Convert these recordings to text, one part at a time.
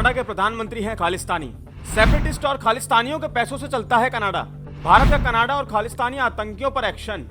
Canada के प्रधानमंत्री हैं खालिस्तानी। सेपरेटिस्ट और खालिस्तानियों के पैसों से चलता है कनाडा। भारत का कनाडा और खालिस्तानी आतंकियों पर एक्शन।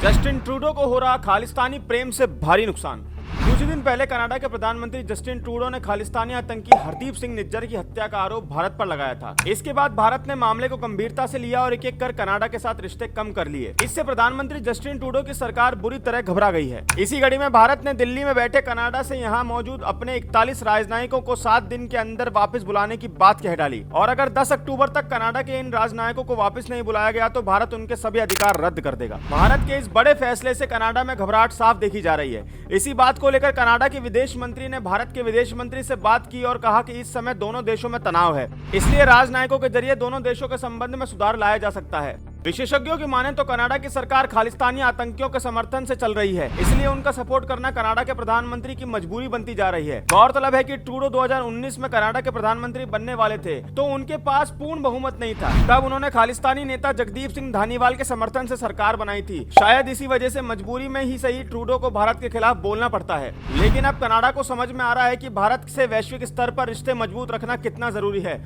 जस्टिन ट्रूडो को हो रहा खालिस्तानी प्रेम से भारी नुकसान। कुछ दिन पहले कनाडा के प्रधानमंत्री जस्टिन ट्रूडो ने खालिस्तानी आतंकी हरदीप सिंह निज्जर की हत्या का आरोप भारत पर लगाया था। इसके बाद भारत ने मामले को गंभीरता से लिया और एक एक कर कनाडा के साथ रिश्ते कम कर लिए। इससे प्रधानमंत्री जस्टिन ट्रूडो की सरकार बुरी तरह घबरा गई है। इसी कड़ी में भारत ने दिल्ली में बैठे कनाडा से यहाँ मौजूद अपने 41 राजनयिकों को 7 दिन के अंदर वापस बुलाने की बात कह डाली और अगर 10 अक्टूबर तक कनाडा के इन राजनयिकों को वापस नहीं बुलाया गया तो भारत उनके सभी अधिकार रद्द कर देगा। भारत के इस बड़े फैसले से कनाडा में घबराहट साफ देखी जा रही है। इसी बात को लेकर कनाडा के विदेश मंत्री ने भारत के विदेश मंत्री से बात की और कहा कि इस समय दोनों देशों में तनाव है, इसलिए राजनयिकों के जरिए दोनों देशों के संबंध में सुधार लाया जा सकता है। विशेषज्ञों की माने तो कनाडा की सरकार खालिस्तानी आतंकियों के समर्थन से चल रही है, इसलिए उनका सपोर्ट करना कनाडा के प्रधानमंत्री की मजबूरी बनती जा रही है। गौरतलब है कि ट्रूडो 2019 में कनाडा के प्रधानमंत्री बनने वाले थे तो उनके पास पूर्ण बहुमत नहीं था। तब उन्होंने खालिस्तानी नेता जगदीप सिंह धानीवाल के समर्थन से सरकार बनाई थी। शायद इसी वजह से मजबूरी में ही सही ट्रूडो को भारत के खिलाफ बोलना पड़ता है। लेकिन अब कनाडा को समझ में आ रहा है कि भारत से वैश्विक स्तर पर रिश्ते मजबूत रखना कितना जरूरी है।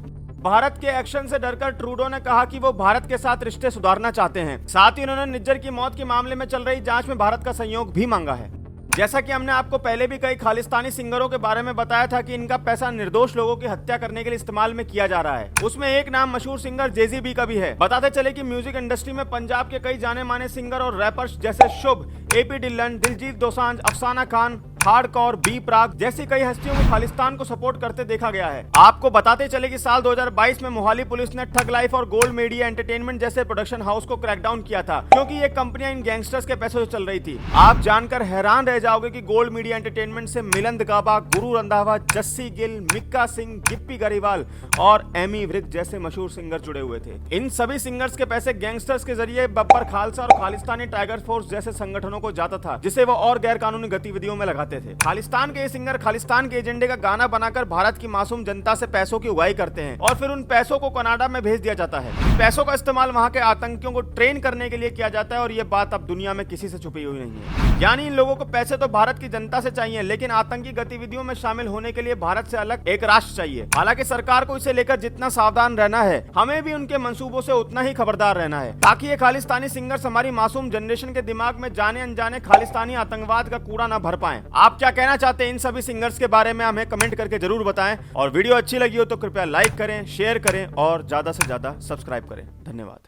भारत के एक्शन से डरकर ट्रूडो ने कहा कि वो भारत के साथ रिश्ते सुधारना चाहते हैं। साथ ही उन्होंने निज्जर की मौत के मामले में चल रही जांच में भारत का सहयोग भी मांगा है। जैसा कि हमने आपको पहले भी कई खालिस्तानी सिंगरों के बारे में बताया था कि इनका पैसा निर्दोष लोगों की हत्या करने के लिए इस्तेमाल में किया जा रहा है। उसमें एक नाम मशहूर सिंगर जेजी का भी है। बताते चले कि म्यूजिक इंडस्ट्री में पंजाब के कई जाने माने सिंगर और रैपर्स जैसे शुभ, एपी डिलन, दिलजीत दोसांझ, अफसाना खान, हार्डकॉर, बी प्राक जैसी कई हस्तियों को खालिस्तान को सपोर्ट करते देखा गया है। आपको बताते चले कि साल 2022 में मोहाली पुलिस ने ठग लाइफ और गोल्ड मीडिया एंटरटेनमेंट जैसे प्रोडक्शन हाउस को क्रैकडाउन किया था, क्योंकि ये कंपनियां इन गैंगस्टर्स के पैसों से चल रही थी। आप जानकर हैरान रह जाओगे कि गोल्ड मीडिया एंटरटेनमेंट से मिलन गाबा, गुरु रंधावा, जस्सी गिल, मिक्का सिंह, गिप्पी गरिवाल और एमी विर्क जैसे मशहूर सिंगर जुड़े हुए थे। इन सभी सिंगर्स के पैसे गैंगस्टर्स के जरिए बब्बर खालसा और खालिस्तानी टाइगर फोर्स जैसे संगठनों को जाता था, जिसे वो और गैर कानूनी गतिविधियों में लगाते थे। खालिस्तान के ये सिंगर खालिस्तान के एजेंडे का गाना बनाकर भारत की मासूम जनता से पैसों की उगाही करते हैं और फिर उन पैसों को कनाडा में भेज दिया जाता है। पैसों का इस्तेमाल वहां के आतंकियों को ट्रेन करने के लिए किया जाता है और ये बात अब दुनिया में किसी से छुपी हुई नहीं है। यानी इन लोगों को पैसे तो भारत की जनता से चाहिए, लेकिन आतंकी गतिविधियों में शामिल होने के लिए भारत से अलग एक राष्ट्र चाहिए। हालांकि सरकार को इसे लेकर जितना सावधान रहना है, हमें भी उनके मंसूबों से उतना ही खबरदार रहना है, ताकि ये खालिस्तानी सिंगर्स हमारी मासूम जनरेशन के दिमाग में जाने अनजाने खालिस्तानी आतंकवाद का कूड़ा न भर पाए। आप क्या कहना चाहते हैं इन सभी सिंगर्स के बारे में हमें कमेंट करके जरूर बताएं और वीडियो अच्छी लगी हो तो कृपया लाइक करें, शेयर करें और ज्यादा से ज्यादा सब्सक्राइब करें। धन्यवाद।